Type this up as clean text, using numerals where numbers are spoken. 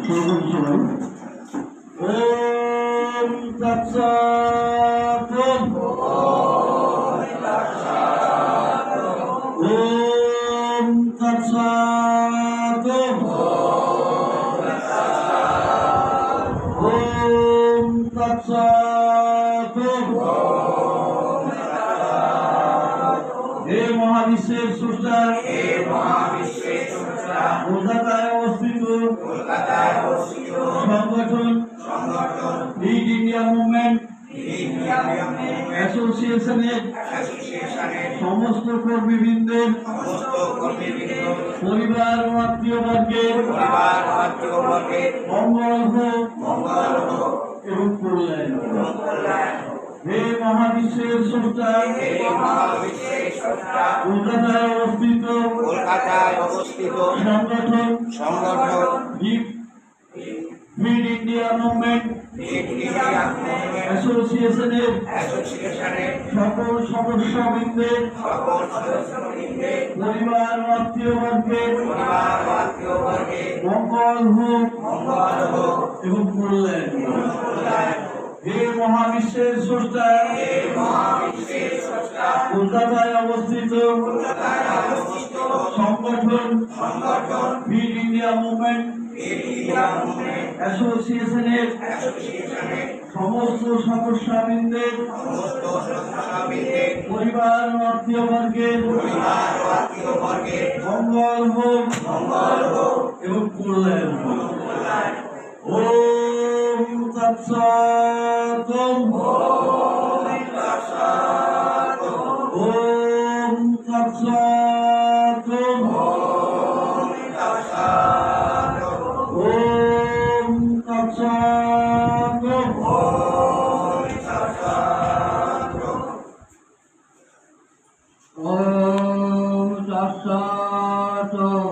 ওম তৎসৎ। ওম তৎসৎ। ওম তৎসৎ। হে মহাবিশ্বের স্রষ্টা, কলকাতায় অবস্থিত সংগঠন ফিট ইন্ডিয়া মুভমেন্ট অ্যাসোসিয়েশনের সমস্ত কর্মীবৃন্দের, পরিবার ও আত্মীয়বর্গের মঙ্গল হোক এবং কল্যাণ। হে মহাবিশ্বের স্রষ্টা, কলকাতায় অবস্থিত সংগঠন ফিট ইন্ডিয়া মুভমেন্ট অ্যাসোসিয়েশনের সকল সদস্যবৃন্দের, পরিবার ও আত্মীয়বর্গের মঙ্গল হোক এবং কল্যাণ। হে মহাবিশ্বের স্রষ্টা, কলকাতায় অবস্থিত সংগঠন ফিট ইন্ডিয়া মুভমেন্ট অ্যাসোসিয়েশনের সমস্ত সদস্যবৃন্দের, পরিবার ও আত্মীয়বর্গের মঙ্গল হোক এবং কল্যাণ। ওম তৎসৎ। ওম তৎসৎ। ওম তৎসৎ। ওম তৎসৎ।